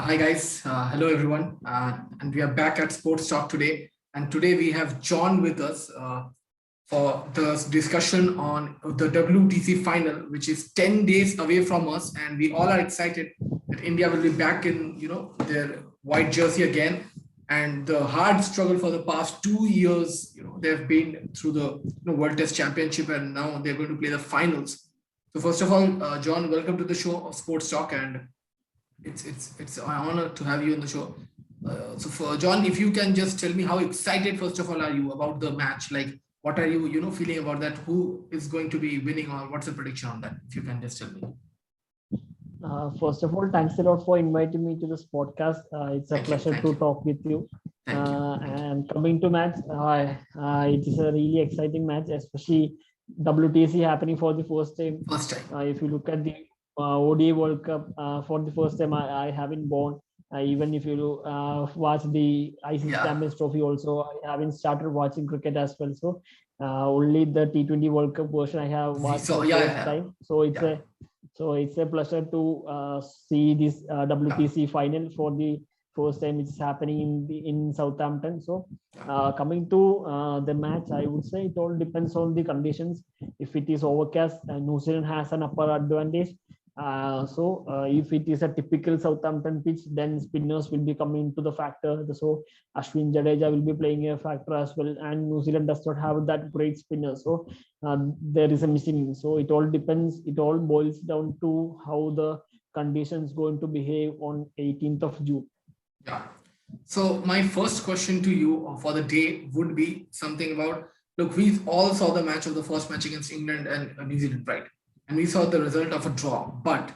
Hi guys, hello everyone, and we are back at Sports Talk today. And today we have John with us for the discussion on the WTC final, which is 10 days away from us, and we all are excited that India will be back in their white jersey again. And the hard struggle for the past 2 years, they've been through the World Test Championship, and now they're going to play the finals. So first of all, John, welcome to the show of Sports Talk, and it's an honor to have you on the show. So for John, if you can just tell me how excited first of all are you about the match? Like, what are you feeling about that? Who is going to be winning, or what's the prediction on that? If you can just tell me. First of all, thanks a lot for inviting me to this podcast. It's a pleasure to talk with you. Thank you. And coming to match, it is a really exciting match, especially WTC happening for the first time. If you look at the ODI World Cup for the first time, I haven't won. Even if you watch the ICC Champions Trophy, also I haven't started watching cricket as well. So only the T20 World Cup version I have watched for the first time. So it's a pleasure to see this WTC final for the first time. It's happening in Southampton. So coming to the match, I would say it all depends on the conditions. If it is overcast, New Zealand has an upper advantage. If it is a typical Southampton pitch, then spinners will be coming into the factor. So Ashwin Jadeja will be playing a factor as well, and New Zealand does not have that great spinner. So there is a missing. So it all depends. It all boils down to how the conditions going to behave on 18th of June. Yeah. So my first question to you for the day would be something about, look, we all saw the match of the first match against England and New Zealand, right? And we saw the result of a draw. But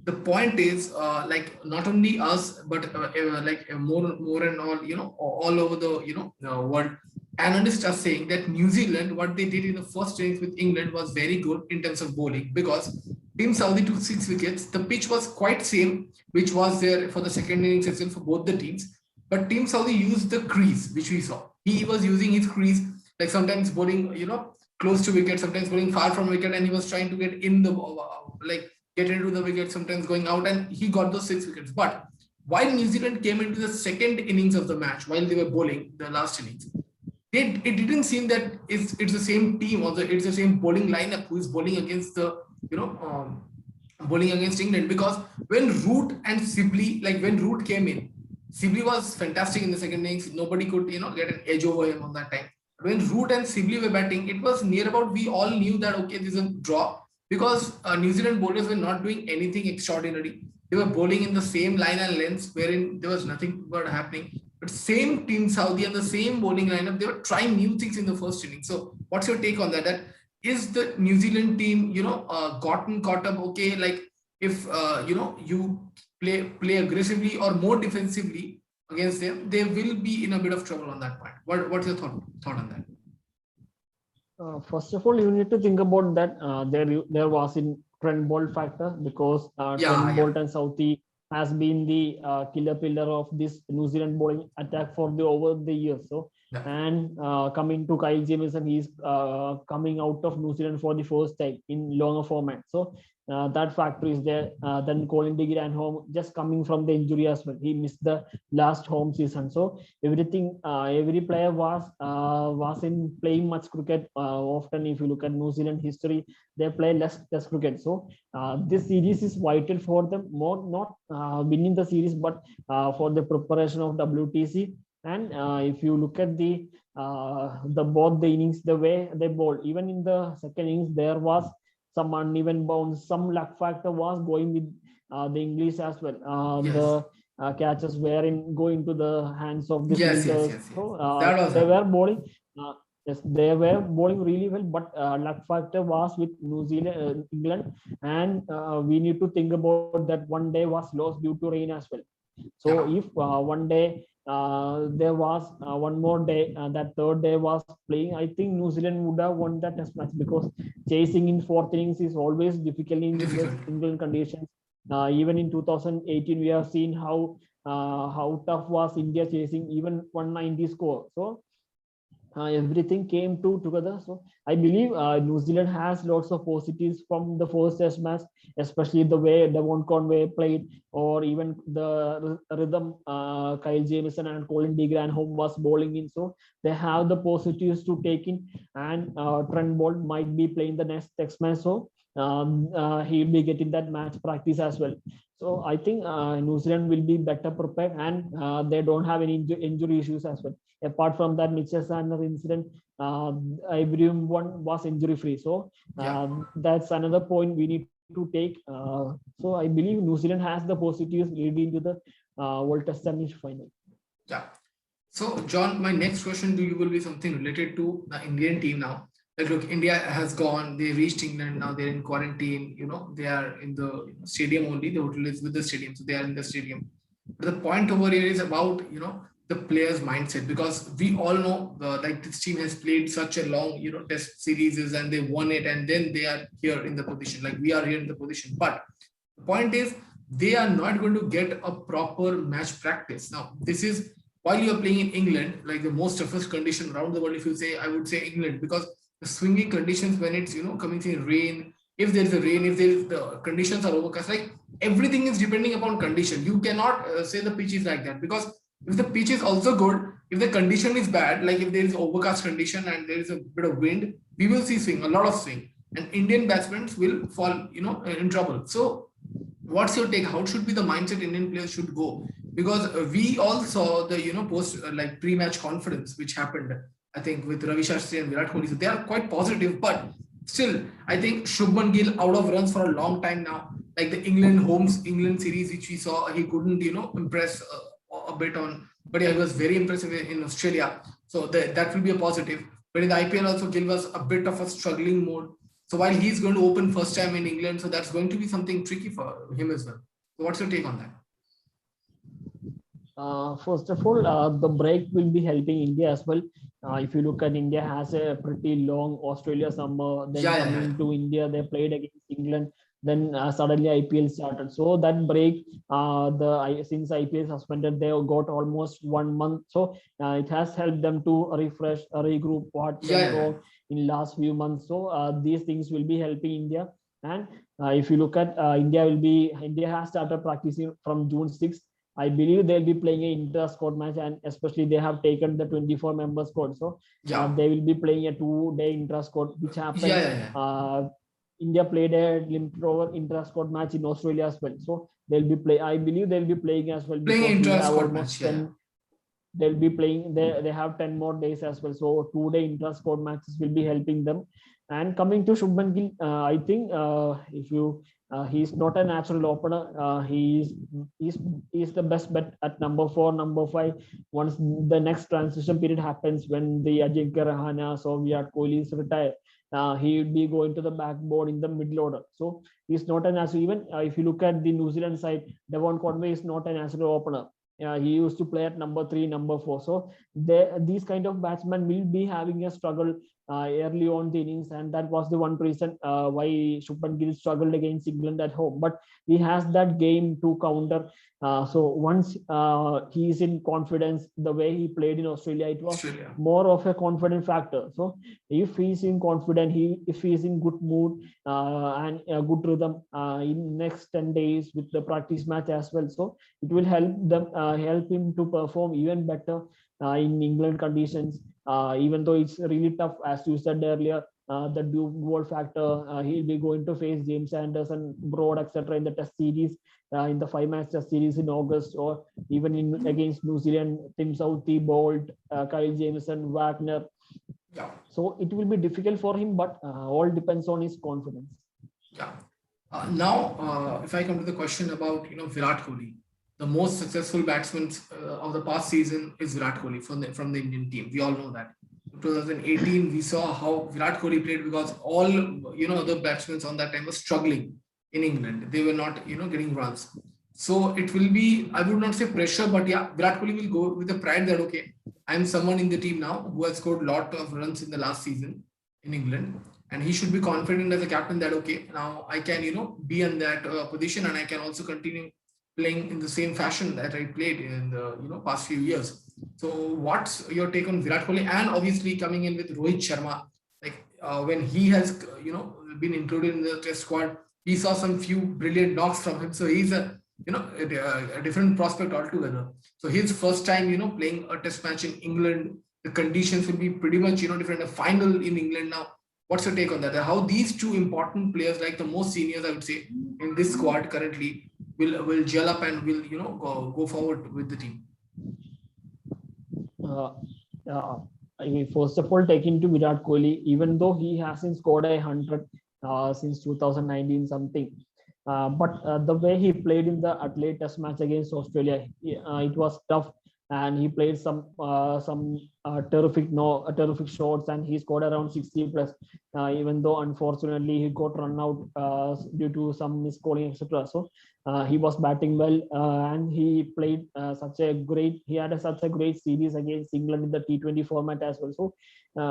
the point is, not only us, but more and all over the world, analysts are saying that New Zealand, what they did in the first innings with England was very good in terms of bowling, because Team Saudi took 6 wickets. The pitch was quite same, which was there for the second innings as well for both the teams. But Team Saudi used the crease, which we saw. He was using his crease, like sometimes bowling, close to wicket, sometimes going far from wicket, and he was trying to get in the get into the wicket, sometimes going out, and he got those 6 wickets. But while New Zealand came into the second innings of the match, while they were bowling the last innings, it didn't seem that it's the same team, or it's the same bowling lineup who is bowling against the bowling against England. Because when Root and Sibley, when Root came in, Sibley was fantastic in the second innings. Nobody could get an edge over him on that time. When Root and Sibley were batting, it was near about, we all knew that, okay, this is a draw, because New Zealand bowlers were not doing anything extraordinary. They were bowling in the same line and lengths, wherein there was nothing but happening. But same Team Saudi and the same bowling lineup, they were trying new things in the first inning. So what's your take on that? That is the New Zealand team, gotten caught up? Okay, like if you play aggressively or more defensively against them, they will be in a bit of trouble on that point. What's your thought on that? First of all, you need to think about that there was in Trent Bolt factor, because Trent Bolt and Southee has been the killer pillar of this New Zealand bowling attack for over the years. So and coming to Kyle Jamieson, he's coming out of New Zealand for the first time in longer format. So that factor is there. Then Colin de Grandhomme just coming from the injury as well. He missed the last home season. So everything, every player was in playing much cricket. Often, if you look at New Zealand history, they play less Test cricket. So this series is vital for them. More not winning the series, but for the preparation of WTC. And if you look at the both the innings, the way they bowled, even in the second innings, there was some uneven bounce, some luck factor was going with the English as well. The catches were going to the hands of the fielders. So they were bowling. Yes, they were bowling really well, but luck factor was with New Zealand, England, and we need to think about that one day was lost due to rain as well. So if one day there was one more day, that third day was playing, I think New Zealand would have won that Test match, because chasing in fourth innings is always difficult in England conditions. Even in 2018, we have seen how tough was India chasing even 190 score. So everything came together. So I believe New Zealand has lots of positives from the first test match, especially the way Devon Conway played, or even the rhythm Kyle Jamieson and Colin de Granholm was bowling in. So they have the positives to take in, and Trent Bolt might be playing the next test match. So he'll be getting that match practice as well. So I think New Zealand will be better prepared, and they don't have any injury issues as well. Apart from that Mitchell Santner incident, everyone was injury free. So that's another point we need to take. So I believe New Zealand has the positives leading to the World Test Championship final. Yeah. So, John, my next question to you will be something related to the Indian team now. Like, look, India has gone, they reached England, now they're in quarantine, they are in the stadium only, the hotel is with the stadium, so they are in the stadium. But the point over here is about, the players' mindset, because we all know, like, this team has played such a long, test series and they won it, and then they are here in the position, like we are here in the position. But the point is, they are not going to get a proper match practice. Now, this is while you are playing in England, like the most toughest condition around the world, if you say, I would say England, because the swinging conditions when it's, coming in rain, if there's a rain, if there's the conditions are overcast, like everything is depending upon condition. You cannot say the pitch is like that, because if the pitch is also good, if the condition is bad, like if there is overcast condition and there is a bit of wind, we will see swing, a lot of swing, and Indian batsmen will fall, in trouble. So what's your take? How should be the mindset Indian players should go? Because we all saw the post like pre-match conference which happened, I think, with Ravi Shastri and Virat Kohli. So they are quite positive, but still, I think Shubman Gill out of runs for a long time now. Like the England series which we saw, he couldn't impress a bit on, but yeah, he was very impressive in Australia. So that will be a positive. But in the IPL also, Gill was a bit of a struggling mode. So while he's going to open first time in England, so that's going to be something tricky for him as well. So what's your take on that? First of all, the break will be helping India as well. If you look at India has a pretty long Australia summer, then coming to India, they played against England. Then suddenly IPL started. So that break, since IPL suspended, they got almost 1 month. So it has helped them to refresh, regroup what went wrong in last few months. So these things will be helping India. And if you look at India has started practicing from June 6th. I believe they'll be playing an inter-squad match, and especially they have taken the 24-member squad. So they will be playing a 2-day inter-squad, which happened. India played a limited inter-squad match in Australia as well. So I believe they'll be playing as well. Playing inter-squad match, they'll be playing, they have 10 more days as well. So 2-day inter-squad matches will be helping them. And coming to Shubman Gill, I think he's not a natural opener. He's the best bet at number 4, number 5. Once the next transition period happens, when the Ajinkya Rahane or Virat Kohli is retired, he will be going to the backboard in the middle order. So he's not a natural. Even if you look at the New Zealand side, Devon Conway is not a natural opener. He used to play at number 3, number 4. So these kind of batsmen will be having a struggle early on the innings, and that was the one reason why Shubman Gill struggled against England at home. But he has that game to counter. So once he is in confidence, the way he played in Australia, it was more of a confident factor. So if he's in confident, if he's in good mood and a good rhythm in next 10 days with the practice match as well, so it will help him to perform even better in England conditions. Even though it's really tough, as you said earlier, the dual factor, he'll be going to face James Anderson, Broad, etc. in the test series, in the 5-match test series in August, or even against New Zealand, Tim Southee, Bolt, Kyle Jamieson, Wagner. So it will be difficult for him, but all depends on his confidence. Now, if I come to the question about Virat Kohli, the most successful batsman of the past season is Virat Kohli from the Indian team. We all know that. In 2018, we saw how Virat Kohli played, because all other batsmen on that time were struggling in England. They were not getting runs. So it will be, I would not say pressure, but yeah, Virat Kohli will go with the pride that okay, I am someone in the team now who has scored a lot of runs in the last season in England, and he should be confident as a captain that okay, now I can be in that position, and I can also continue playing in the same fashion that I played in the past few years. So what's your take on Virat Kohli, and obviously coming in with Rohit Sharma? Like when he has been included in the Test squad, we saw some few brilliant knocks from him. So he's a different prospect altogether. So his first time playing a Test match in England, the conditions will be pretty much different. A final in England now. What's your take on that? How these two important players, like the most seniors, I would say, in this squad currently, will gel up and will go forward with the team? I mean, first of all, taking to Virat Kohli, even though he hasn't scored 100 since 2019 something, but the way he played in the Adelaide Test match against Australia, it was tough, and he played some terrific shots, and he scored around 60 plus. Even though unfortunately he got run out due to some miscalling, etc. So he was batting well, and he played he had such a great series against England in the T20 format as well. So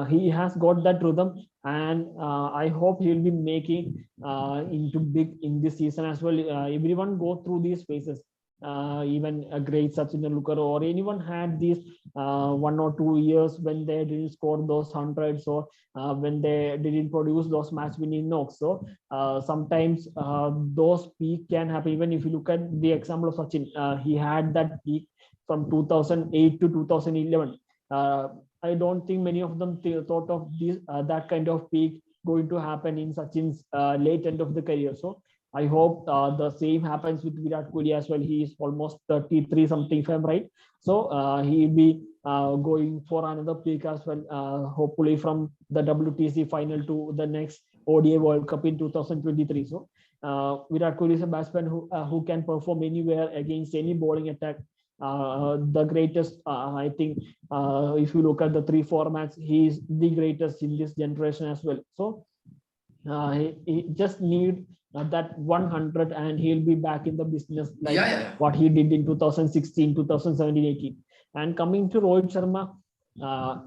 he has got that rhythm, and I hope he'll be making into big in this season as well. Everyone go through these phases. Even a great Sachin Tendulkar or anyone had these 1 or 2 years when they didn't score those hundreds, or when they didn't produce those match-winning knocks. So sometimes those peak can happen. Even if you look at the example of Sachin, he had that peak from 2008 to 2011. I don't think many of them thought of this that kind of peak going to happen in Sachin's late end of the career. So I hope the same happens with Virat Kohli as well. He is almost 33 something, if I'm right. So he'll be going for another peak as well, hopefully from the WTC final to the next ODI World Cup in 2023. So Virat Kohli is a batsman who can perform anywhere against any bowling attack. The greatest, I think, if you look at the 3 formats, he is the greatest in this generation as well. So he just need that 100 and he'll be back in the business like what he did in 2016, 2017, 18. And coming to Rohit Sharma,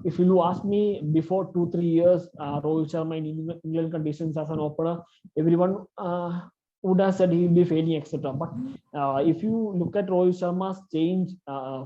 if you ask me before 2-3 years, Rohit Sharma in England conditions as an opener, everyone would have said he'll be failing, etc. But if you look at Rohit Sharma's change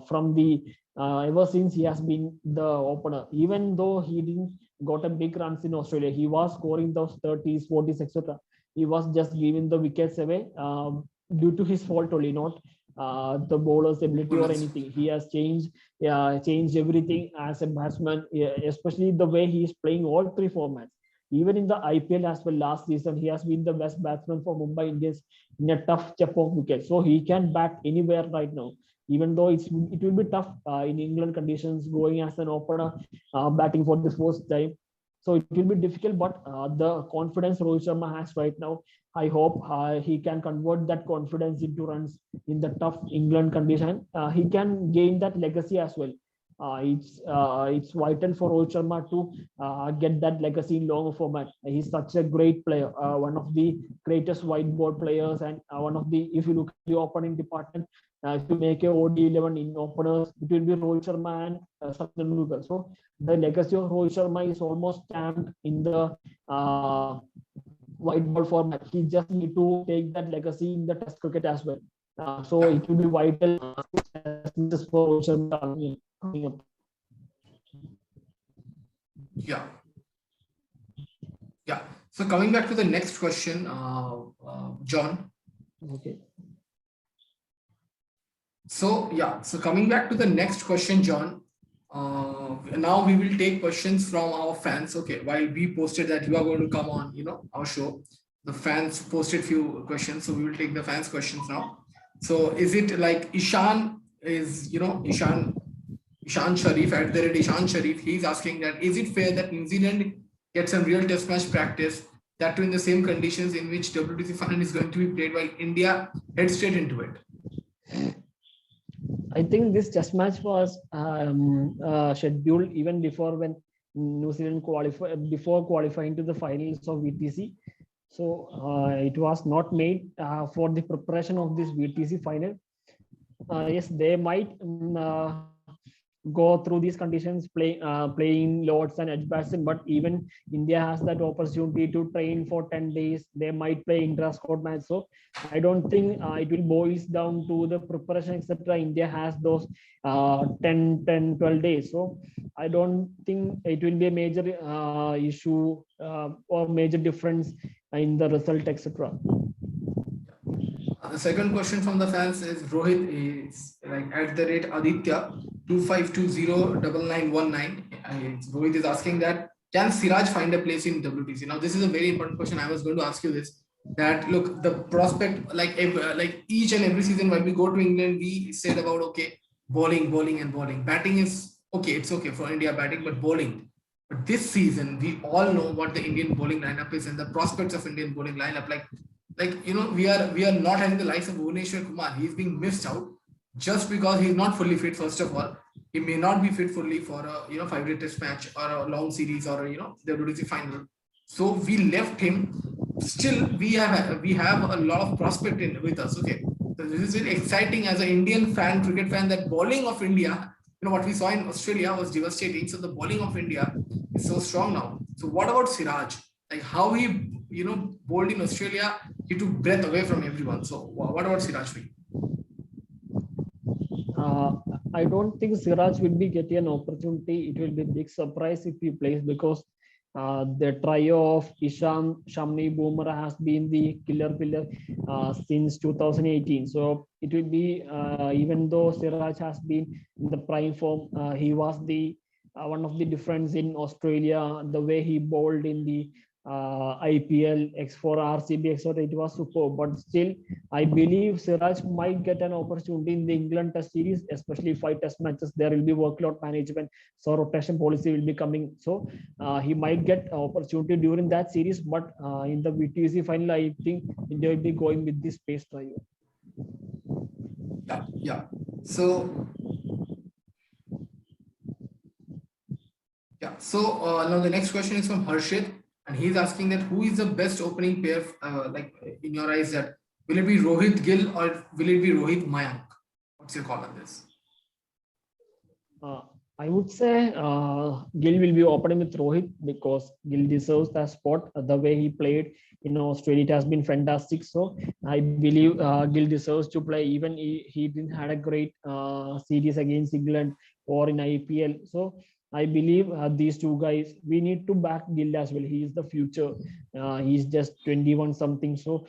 from the ever since he has been the opener, even though he didn't got a big runs in Australia, he was scoring those 30s, 40s, etc. He was just giving the wickets away due to his fault only, not the bowler's ability or anything. He has changed everything as a batsman, especially the way he is playing all 3 formats. Even in the IPL as well, last season, he has been the best batsman for Mumbai Indians in a tough chip of wicket. So he can bat anywhere right now, even though it will be tough in England conditions, going as an opener, batting for the first time. So it will be difficult, but the confidence Rohit Sharma has right now, I hope he can convert that confidence into runs in the tough England condition. He can gain that legacy as well. It's vital for Rohit Sharma to get that legacy in long format. He's such a great player, one of the greatest white ball players, and one of the, if you look at the opening department, if you make a OD11 in openers, it will be Rohit Sharma and Sachin Tendulkar. So the legacy of Rohit Sharma is almost stamped in the white ball format. He just need to take that legacy in the Test cricket as well. So it will be vital for Rohit Sharma coming up. Yeah. So coming back to the next question, John. Okay. So coming back to the next question, John. Now we will take questions from our fans. Okay, while we posted that you are going to come on, our show, the fans posted few questions, so we will take the fans' questions now. So is it like Ishan Sharif, at the rate Ishan Sharif, he's asking that is it fair that New Zealand gets some real Test match practice, that too in the same conditions in which WTC final is going to be played, while India heads straight into it? I think this Test match was scheduled even before when New Zealand before qualifying to the finals of VTC. So it was not made for the preparation of this VTC final. Yes, they might go through these conditions, playing Lords and Edgbaston. But even India has that opportunity to train for 10 days. They might play intra-squad match. So I don't think it will boils down to the preparation, etc. India has those 12 days. So I don't think it will be a major issue or major difference in the result, etc. The second question from the fans is Rohit is like at the rate Aditya 25209919. Rohit is asking that can Siraj find a place in WTC? Now this is a very important question. I was going to ask you this. That look, the prospect like each and every season when we go to England, we said about okay, bowling and bowling. Batting is okay, it's okay for India batting, but bowling. But this season, we all know what the Indian bowling lineup is and the prospects of Indian bowling lineup. We are not having the likes of Bhuvneshwar Kumar. He's being missed out just because he's not fully fit. First of all, he may not be fit fully for a 5-day test match or a long series or the WTC final. So we left him. Still, we have a lot of prospect with us. Okay, so this is very exciting as an Indian fan, cricket fan. That bowling of India, what we saw in Australia was devastating. So the bowling of India is so strong now. So what about Siraj? Like how he bowled in Australia, he took breath away from everyone. So what about Siraj? I don't think Siraj will be getting an opportunity. It will be a big surprise if he plays because the trio of Ishant, Shami, Bumrah has been the killer pillar since 2018. So it will be, even though Siraj has been in the prime form, he was the one of the difference in Australia, the way he bowled in the IPL, X4, RCB, etc. It was superb, but still, I believe Siraj might get an opportunity in the England Test series, especially 5 Test matches. There will be workload management, so rotation policy will be coming. So he might get opportunity during that series, but in the WTC final, I think India will be going with this pace trio. Yeah. So now the next question is from Harshit. And he's asking that who is the best opening pair, in your eyes, that will it be Rohit Gill or will it be Rohit Mayank? What's your call on this? I would say Gill will be opening with Rohit because Gill deserves that spot. The way he played in Australia, it has been fantastic. So I believe Gill deserves to play. Even he didn't had a great series against England or in IPL. So I believe these two guys, we need to back Gill as well. He is the future. He's just 21 something. So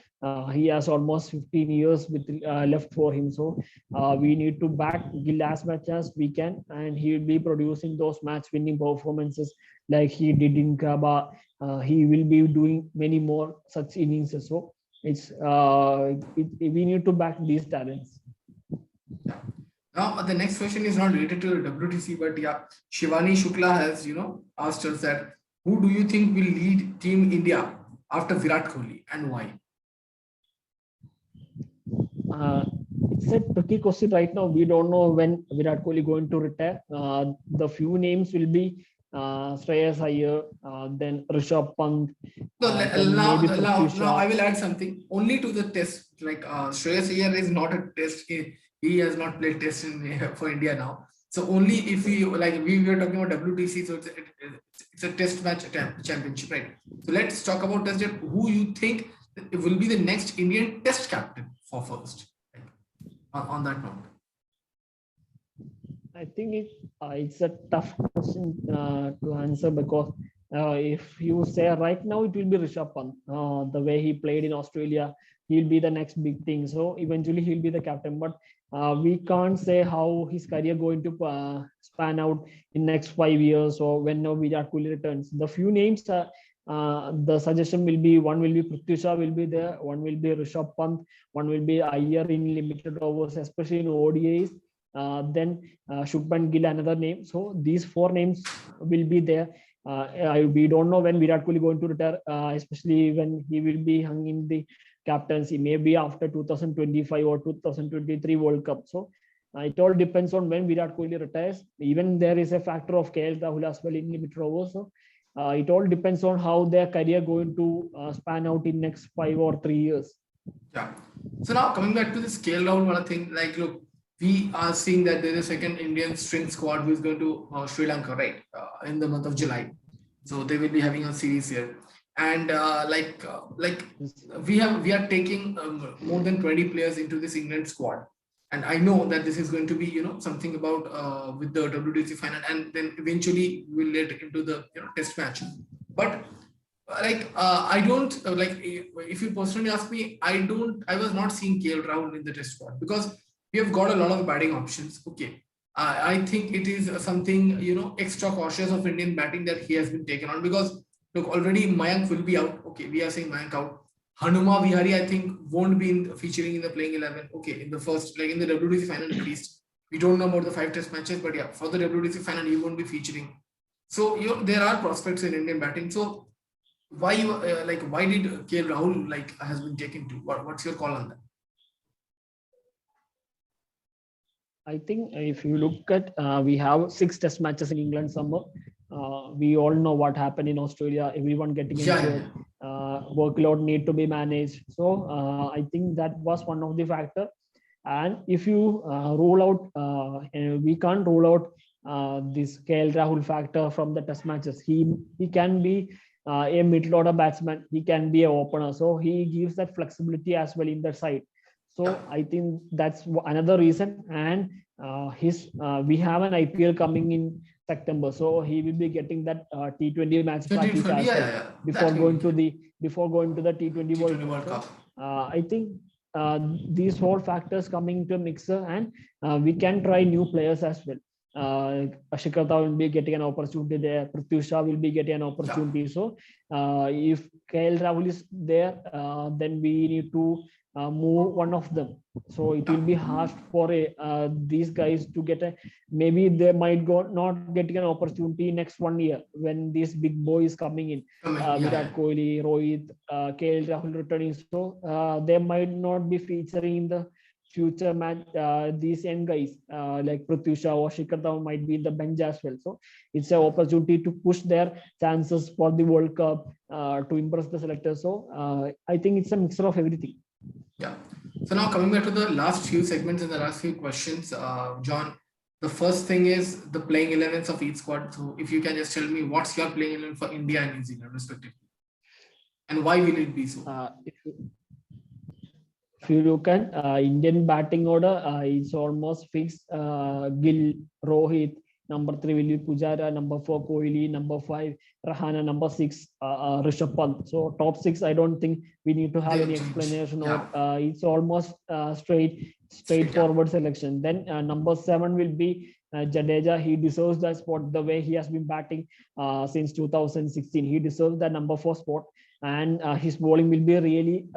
he has almost 15 years with left for him. So we need to back Gill as much as we can. And he will be producing those match winning performances like he did in Gabba. He will be doing many more such innings. So we need to back these talents. Now, the next question is not related to the WTC, but Shivani Shukla has, asked us that who do you think will lead Team India after Virat Kohli and why? It's a tricky question right now. We don't know when Virat Kohli going to retire. The few names will be Shreyas Iyer, then Rishabh Pant. Now I will add something only to the test. Like Shreyas Iyer is not a test. He has not played test for India now. So only if we were talking about WTC, so it's a test match championship, right? So let's talk about test. Who you think will be the next Indian test captain for first? On that note, I think it's a tough question to answer because if you say right now, it will be Rishabh Pant. The way he played in Australia, he'll be the next big thing. So eventually he'll be the captain. But we can't say how his career going to span out in next 5 years or when Virat Kohli returns. The few names, the suggestion will be one will be Prithvi Shaw will be there, one will be Rishabh Pant, one will be Iyer in limited overs, especially in ODIs. Then Shubman Gill, another name. So these 4 names will be there. We don't know when Virat Kohli going to retire, especially when he will be hung in the captaincy, maybe after 2025 or 2023 World Cup. So it all depends on when Virat Kohli retires. Even there is a factor of KL Rahul as well in limited overs. So it all depends on how their career going to span out in next 5 or 3 years. Yeah. So now coming back to this KL Rahul thing, like look, we are seeing that there is a second Indian string squad who is going to Sri Lanka, right, in the month of July. So they will be having a series here, and we are taking more than 20 players into this England squad, and I know that this is going to be something about with the WTC final, and then eventually we'll let into the test match. But I don't if you personally ask me, I was not seeing KL Rahul in the test squad because we have got a lot of batting options. Okay. I think it is something, extra cautious of Indian batting that he has been taken on because look, already Mayank will be out. Okay. We are saying Mayank out. Hanuma Vihari, I think, won't be featuring in the playing 11. Okay. In the first, like in the WTC final at least. We don't know about the 5 test matches, but yeah, for the WTC final, he won't be featuring. So, there are prospects in Indian batting. So, why did KL Rahul has been taken to? What's your call on that? I think if you look at, we have 6 test matches in England summer. We all know what happened in Australia. Everyone getting injured. Workload need to be managed. So I think that was one of the factor. And if you rule out, we can't rule out this KL Rahul factor from the test matches. He can be a mid-order batsman. He can be an opener. So he gives that flexibility as well in that side. So I think that's another reason. And we have an IPL coming in September, so he will be getting that T20 match practice as well before going to the T20 World Cup. I think these whole factors coming to a mixer, and we can try new players as well. Shikhar Dhawan will be getting an opportunity there. Prithvi Shaw will be getting an opportunity. So if KL Rahul is there, then we need to move one of them. So it will be hard for these guys to get maybe they might not getting an opportunity next 1 year when this big boy is coming in. Virat Kohli, Rohit, KL Rahul returning. So they might not be featuring in the future match. These young guys like Prithvi Shaw or Shikhar Dhawan might be in the bench as well. So it's an opportunity to push their chances for the World Cup to impress the selectors. So I think it's a mixture of everything. Yeah. So now coming back to the last few segments and the last few questions, John, the first thing is the playing 11s of each squad. So if you can just tell me what's your playing 11 for India and New Zealand respectively, and why will it be so? If you look at Indian batting order, it's almost fixed. Gill, Rohit, number 3 will be Pujara, number 4 Kohli, number 5 Rahane, number 6 Rishabh Pant. So top 6, I don't think we need to have any explanation. It's almost straightforward selection. Then number 7 will be Jadeja. He deserves that spot the way he has been batting since 2016. He deserves that number 4 spot, and his bowling will be a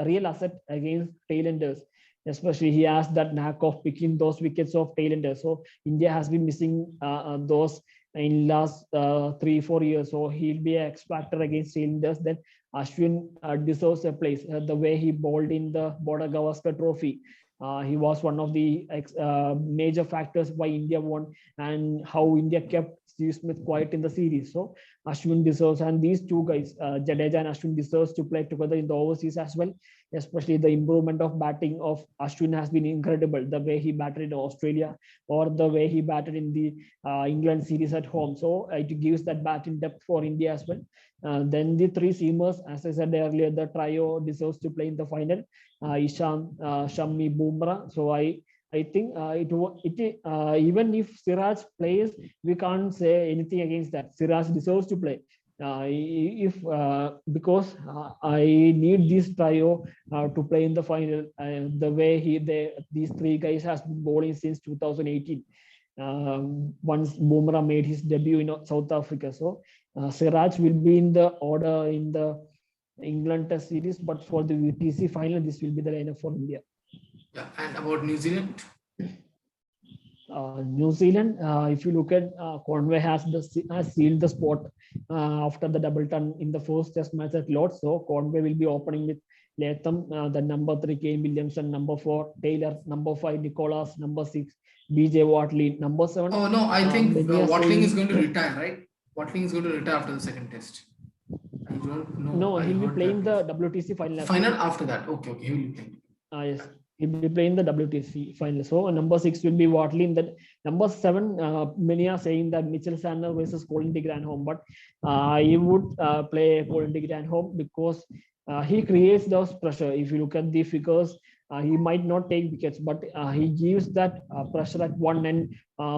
real asset against tailenders. Especially he has that knack of picking those wickets of tailenders. So India has been missing those in last 3-4 years. So he'll be an X factor against tailenders. Then Ashwin deserves a place. The way he bowled in the Border Gavaskar Trophy, he was one of the major factors why India won, and how India kept Steve Smith quiet in the series. So Ashwin deserves, and these two guys, Jadeja and Ashwin, deserves to play together in the overseas as well. Especially the improvement of batting of Ashwin has been incredible. The way he batted in Australia or the way he batted in the England series at home. So it gives that batting depth for India as well. Then the 3 seamers, as I said earlier, the trio deserves to play in the final. Ishant, Shami, Bumrah. So I think even if Siraj plays, we can't say anything against that. Siraj deserves to play. Because I need this trio to play in the final. The way these 3 guys has been bowling since 2018. Once Bumrah made his debut in South Africa. So Siraj will be in the order in the England Test series, but for the WTC final, this will be the lineup for India. Yeah, and about New Zealand? New Zealand, if you look at Conway has sealed the spot after the double ton in the first test match at Lord's. So Conway will be opening with Latham, the number 3 Kane Williamson, number 4 Taylor, number 5 Nicholas, number 6 BJ Watley, number 7. Oh no, I think Watling is going to retire, right? Watling is going to retire after the second test. I don't know. No, he'll be playing the WTC final. Final after that. Okay, he will be playing. Yes. He'll be playing the WTC final. So number 6 will be Watley. Then number 7, many are saying that Mitchell Sandner versus Colin de Grandhomme, but he would play Colin de Grandhomme because he creates those pressure. If you look at the figures, he might not take wickets, but he gives that pressure at one end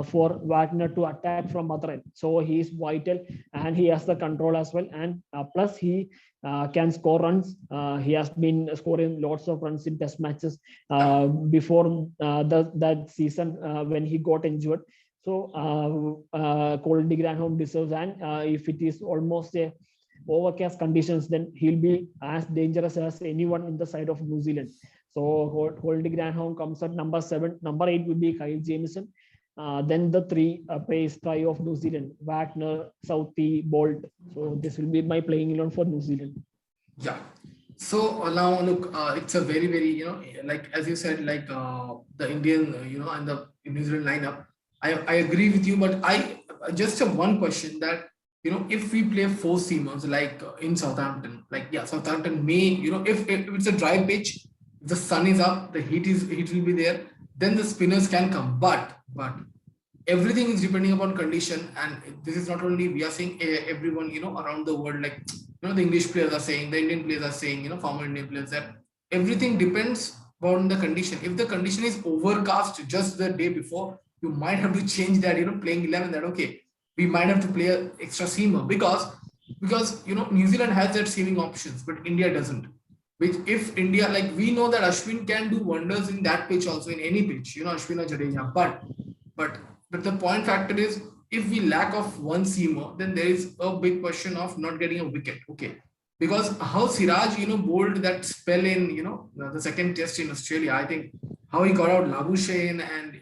for Wagner to attack from other end. So he is vital and he has the control as well. And plus he can score runs. He has been scoring lots of runs in test matches before that season when he got injured. So Colin de Grandhomme deserves, and if it is almost a overcast conditions, then he'll be as dangerous as anyone in the side of New Zealand. So Colin de Grandhomme comes at number 7. Number 8 will be Kyle Jamieson. Then the 3 pace trio of New Zealand: Wagner, Southee, Bolt. So this will be my playing 11 for New Zealand. Yeah. So now look, it's a very, very, like as you said, like the Indian, and the New Zealand lineup. I agree with you, but I just have one question that, if we play 4 seamers like in Southampton, like Southampton may, if it's a dry pitch, the sun is up, the heat will be there, then the spinners can come. But everything is depending upon condition, and this is not only we are saying, everyone around the world, like the English players are saying, the Indian players are saying, former Indian players, that everything depends on the condition. If the condition is overcast just the day before, you might have to change that, playing 11, that okay, we might have to play an extra seamer because New Zealand has that seaming options, but India doesn't. Which if India, like we know that Ashwin can do wonders in that pitch also, in any pitch, Ashwin or Jadeja, but the point factor is, if we lack of one seamer, then there is a big question of not getting a wicket. Okay, because how Siraj bowled that spell in the second test in Australia, I think how he got out Labuschagne and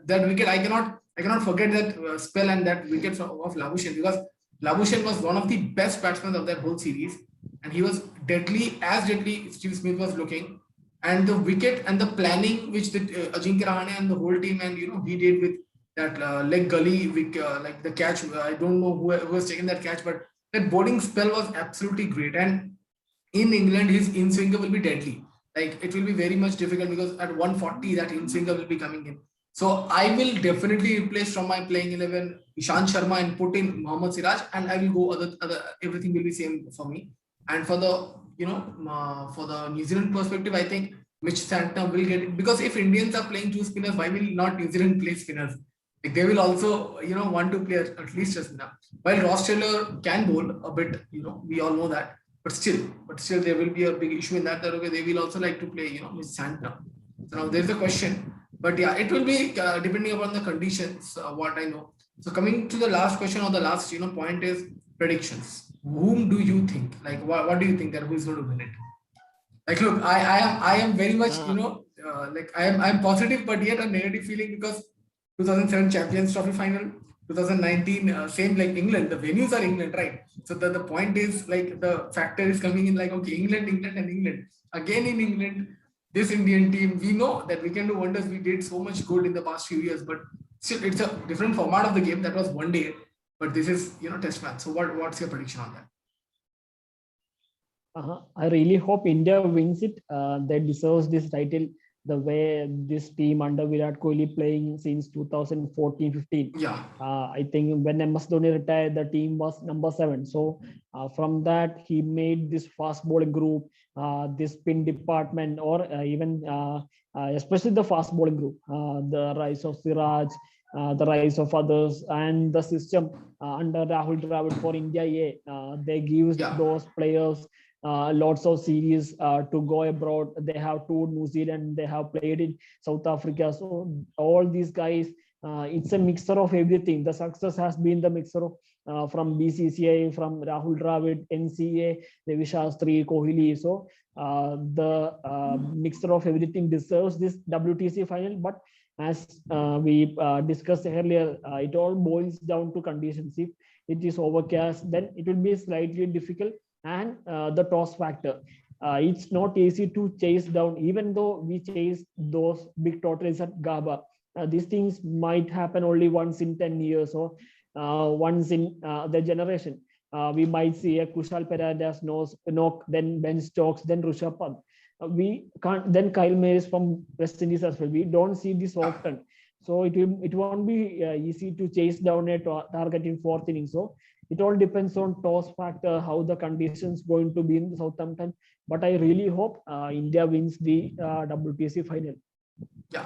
that wicket, I cannot forget that spell and that wicket of Labuschagne, because Labuschagne was one of the best batsmen of that whole series, and he was deadly as Steve Smith was looking. And the wicket and the planning which the Ajinkya Rahane and the whole team, and he did with that leg gully, like the catch. I don't know who was taking that catch, but that bowling spell was absolutely great. And in England, his in-swinger will be deadly. Like it will be very much difficult, because at 140, that in-swinger will be coming in. So I will definitely replace from my playing 11 Ishant Sharma and put in Mohammad Siraj, and I will go other everything will be same for me. And for the for the New Zealand perspective, I think Mitch Santner will get it, because if Indians are playing 2 spinners, why will not New Zealand play spinners? Like they will also want to play at least a spinner. While Ross Taylor can bowl a bit, we all know that, but still there will be a big issue in that okay, they will also like to play Mitch Santner. So now there's a question, but yeah, it will be depending upon the conditions. What I know. So coming to the last question, or the last point is predictions. Whom do you think? Like, what do you think that who is going to win it? Like, look, I am very much, like I'm positive, but yet a negative feeling, because 2007 Champions Trophy final, 2019 same like England. The venues are England, right? So the point is, like, the factor is coming in, like, okay, England again in England. This Indian team, we know that we can do wonders. We did so much good in the past few years, but still, it's a different format of the game. That was one day. But this is, test match. So what's your prediction on that? I really hope India wins it. They deserve this title. The way this team under Virat Kohli playing since 2014-15. Yeah. I think when MS Dhoni retired, the team was number 7. So from that, he made this fast bowling group, this spin department, or even especially the fast bowling group, the rise of Siraj, the rise of others, and the system under Rahul Dravid for India A. They give those players lots of series to go abroad. They have toured New Zealand, they have played in South Africa. So all these guys, it's a mixture of everything. The success has been the mixture of from BCCI, from Rahul Dravid, NCA, Ravi Shastri, Kohli. So the mixture of everything deserves this WTC final. But as we discussed earlier, it all boils down to conditions. If it is overcast, then it will be slightly difficult. And the toss factor, it's not easy to chase down, even though we chase those big totals at Gabba. These things might happen only once in 10 years, or once in the generation. We might see a Kushal Pereira's knock, then Ben Stokes, then Rishabh Pant. we can't. Then Kyle Mayers from West Indies as well. We don't see this often, so it won't be easy to chase down a target in fourth inning. So it all depends on toss factor, how the conditions going to be in Southampton. But I really hope India wins the WTC final. Yeah,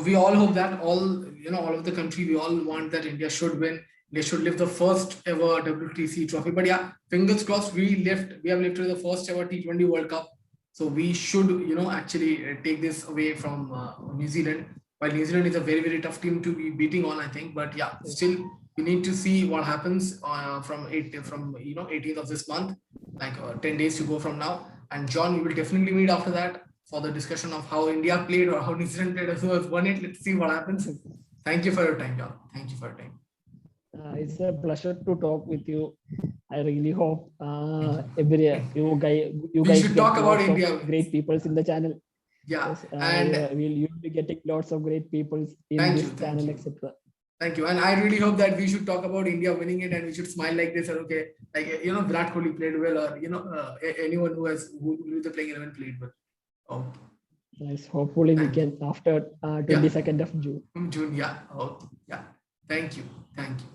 we all hope that all of the country, we all want that India should win. They should lift the first ever WTC trophy. But yeah, fingers crossed, we have lifted the first ever T20 World Cup. So we should, actually take this away from New Zealand. While New Zealand is a very, very tough team to be beating on, I think. But yeah, still we need to see what happens from 18th of this month, like 10 days to go from now. And John, we will definitely meet after that for the discussion of how India played or how New Zealand played. Who has won it? Let's see what happens. Thank you for your time, John. Thank you for your time. It's a pleasure to talk with you. I really hope you guys should talk about India. Great people in the channel. Yeah, yes, and you'll be getting lots of great people in this channel, etc. Thank you, and I really hope that we should talk about India winning it, and we should smile like this. And okay, like Virat Kohli played well, or anyone who the playing 11 played well. Oh. Nice. Hopefully we can after 22nd of June. June, yeah. Oh, yeah. Thank you. Thank you.